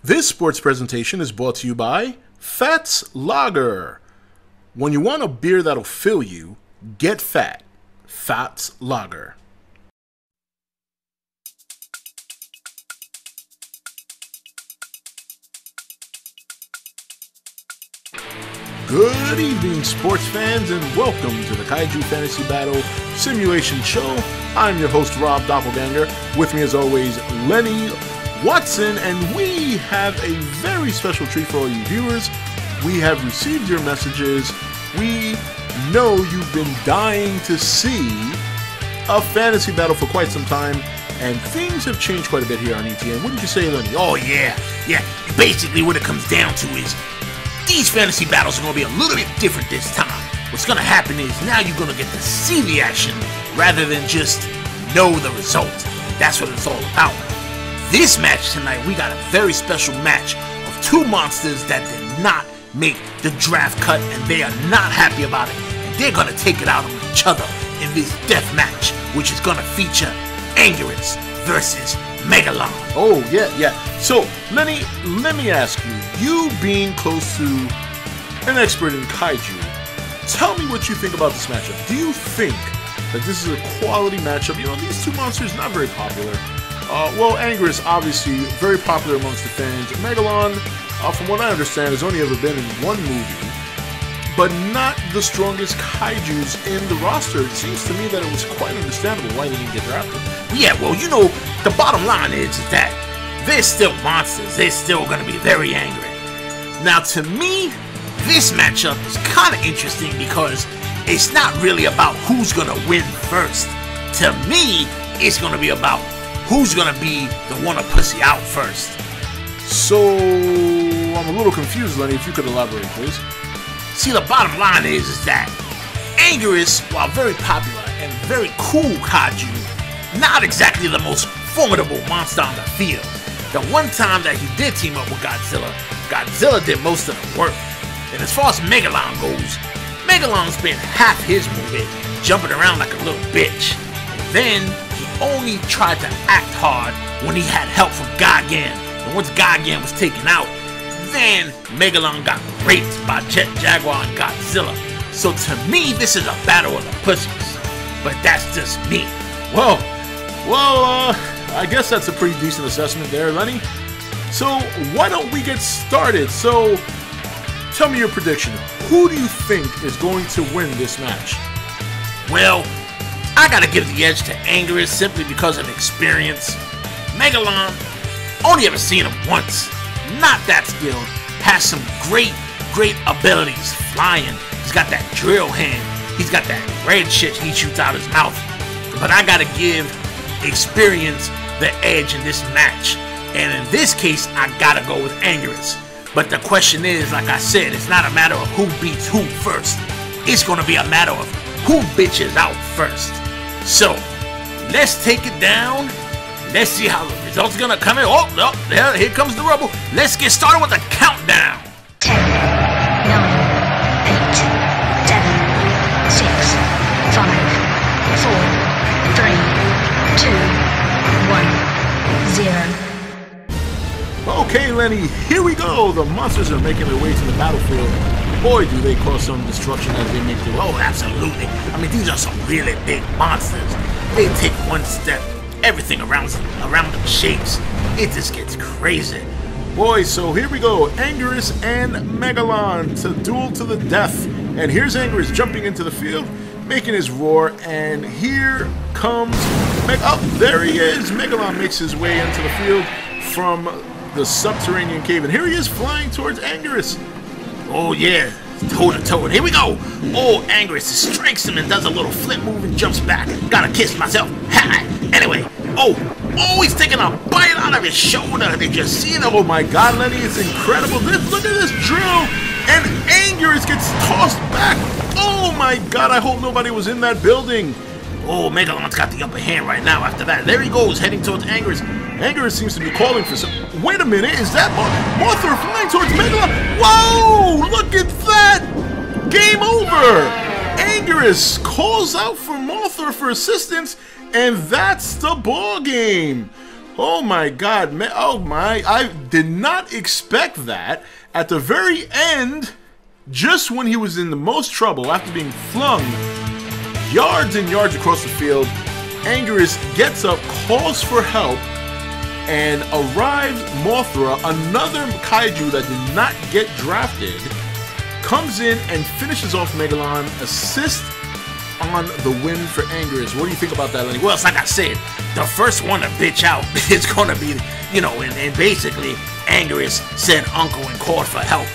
This sports presentation is brought to you by Fats Lager. When you want a beer that'll fill you, get fat. Fats Lager. Good evening, sports fans, and welcome to the Kaiju Fantasy Battle Simulation Show. I'm your host, Rob Doppelganger. With me, as always, Lenny Watson, and we have a very special treat for all you viewers. We have received your messages. We know you've been dying to see a fantasy battle for quite some time, and things have changed quite a bit here on E.T.N. Wouldn't you say, Lenny? Oh, yeah. Basically, what it comes down to is these fantasy battles are going to be a little bit different this time. What's going to happen is now you're going to get to see the action rather than just know the result. That's what it's all about. This match tonight, we got a very special match of two monsters that did not make the draft cut, and they are not happy about it. And they're going to take it out on each other in this death match, which is going to feature Anguirus versus Megalon. Oh, yeah. So, Lenny, let me ask you, you being close to an expert in Kaiju, tell me what you think about this matchup. Do you think that this is a quality matchup? You know, these two monsters not very popular. Well, Anguirus, obviously, very popular amongst the fans. Megalon, from what I understand, has only ever been in one movie, but not the strongest Kaijus in the roster. It seems to me that it was quite understandable why they didn't get drafted. Yeah, well, you know, the bottom line is that they're still monsters. They're still going to be very angry. Now, to me, this matchup is kind of interesting because it's not really about who's going to win first. To me, it's going to be about who's going to be the one to pussy out first. So, I'm a little confused, Lenny, if you could elaborate, please. See, the bottom line is that Anguirus, while very popular and very cool Kaiju, not exactly the most formidable monster on the field. The one time that he did team up with Godzilla, Godzilla did most of the work. And as far as Megalon goes, Megalon spent half his movie jumping around like a little bitch. And then he only tried to act hard when he had help from Gigan. And once Gigan was taken out, then Megalon got raped by Jet Jaguar and Godzilla. So to me, this is a battle of the pussies. But that's just me. Well, I guess that's a pretty decent assessment there, Lenny. So why don't we get started? So tell me your prediction. Who do you think is going to win this match? Well, I gotta give the edge to Anguirus simply because of experience. Megalon, only ever seen him once. Not that skilled. Has some great abilities. Flying. He's got that drill hand. He's got that red shit he shoots out his mouth. But I gotta give experience the edge in this match. And in this case, I gotta go with Anguirus. But the question is, like I said, it's not a matter of who beats who first. It's gonna be a matter of who bitches out first. So, let's take it down. Let's see how the results are gonna come in. Oh, no, there, here comes the rubble. Let's get started with the countdown. 10, 9, 8, 7, 6, 5, 4, 3, 2, 1, 0. Okay, Lenny, here we go. The monsters are making their way to the battlefield. Boy, do they cause some destruction as they make their way. Oh, absolutely. I mean, these are some really big monsters. They take one step, everything around them shakes. It just gets crazy. Boy, so here we go. Anguirus and Megalon to duel to the death. And here's Anguirus jumping into the field, making his roar. And here comes oh, there he is. Megalon makes his way into the field from the subterranean cave. And here he is flying towards Anguirus. Oh, yeah. Toe to toe. Here we go. Oh, Anguirus strikes him and does a little flip move and jumps back. Gotta kiss myself. Ha! Anyway. Oh, he's taking a bite out of his shoulder. Did you see that? Oh my God, Lenny, it's incredible. Look at this drill. And Anguirus gets tossed back. Oh my God, I hope nobody was in that building. Oh, Megalon's got the upper hand right now after that. There he goes, heading towards Anguirus. Anguirus seems to be calling for some... Wait a minute, is that Mothra flying towards Megalon? Whoa, look at that. Game over. Anguirus calls out for Mothra for assistance, and that's the ball game. Oh my God, man. Oh my. I did not expect that. At the very end, just when he was in the most trouble, after being flung yards and yards across the field, Anguirus gets up, calls for help, and arrives Mothra, another kaiju that did not get drafted, comes in and finishes off Megalon, assist on the win for Anguirus. What do you think about that, Lenny? Well, it's like I said, the first one to bitch out is going to be, you know, and basically Anguirus said uncle and called for help.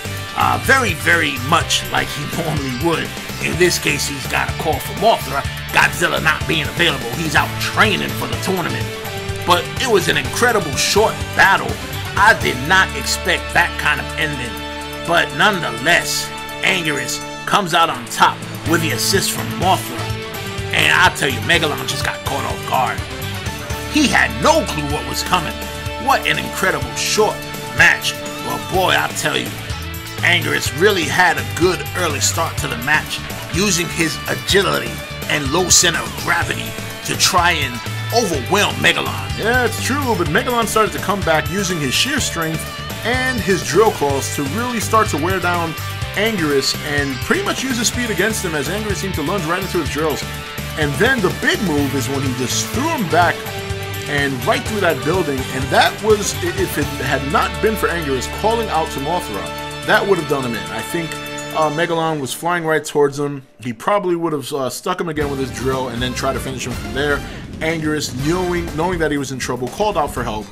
Very, very much like he normally would. In this case, he's got a call for Mothra. Godzilla not being available, he's out training for the tournament. But it was an incredible short battle. I did not expect that kind of ending. But nonetheless, Anguirus comes out on top with the assist from Mothra. And I'll tell you, Megalon just got caught off guard. He had no clue what was coming. What an incredible short match. Well, boy, I'll tell you, Anguirus really had a good early start to the match, using his agility and low center of gravity to try and overwhelm Megalon. Yeah, it's true, but Megalon started to come back using his sheer strength and his drill claws to really start to wear down Anguirus and pretty much use his speed against him, as Anguirus seemed to lunge right into his drills. And then the big move is when he just threw him back and right through that building, and that was, if it had not been for Anguirus calling out to Mothra, that would have done him in. I think Megalon was flying right towards him. He probably would have stuck him again with his drill and then tried to finish him from there. Anguirus, knowing that he was in trouble, called out for help.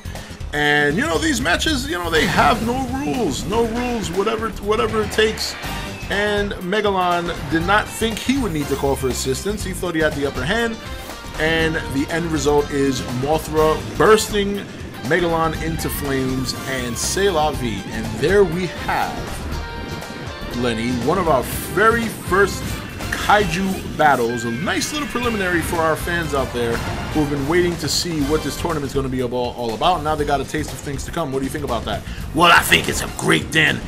And, you know, these matches, you know, they have no rules, whatever it takes. And Megalon did not think he would need to call for assistance. He thought he had the upper hand. And the end result is Mothra bursting Megalon into flames, and c'est la vie. And there we have, Lenny, one of our very first kaiju battles. A nice little preliminary for our fans out there who have been waiting to see what this tournament is going to be all about. Now they got a taste of things to come. What do you think about that? Well, I think it's a great den.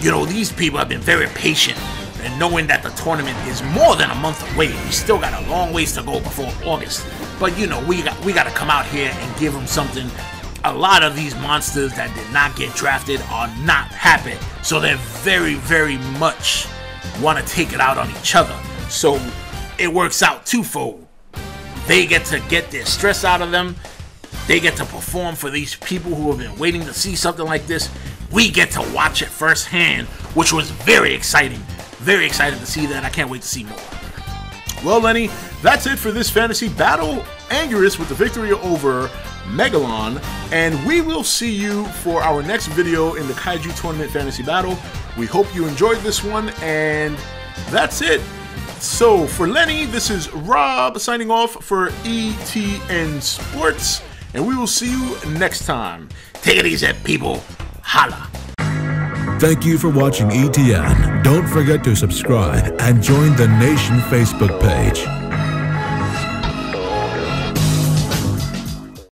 You know, these people have been very patient, and knowing that the tournament is more than a month away, we still got a long ways to go before August. But you know, we got to come out here and give them something. A lot of these monsters that did not get drafted are not happy, so they're very, very much want to take it out on each other. So it works out twofold. They get to get their stress out of them. They get to perform for these people who have been waiting to see something like this. We get to watch it firsthand, which was very exciting. Very excited to see that. I can't wait to see more. Well, Lenny, that's it for this fantasy battle. Anguirus with the victory over Megalon, and we will see you for our next video in the Kaiju Tournament Fantasy Battle. We hope you enjoyed this one, and that's it. So, for Lenny, this is Rob signing off for E.T.N. Sports, and we will see you next time. Take it easy, people. Holla. Thank you for watching E.T.N. Don't forget to subscribe and join the Nation Facebook page.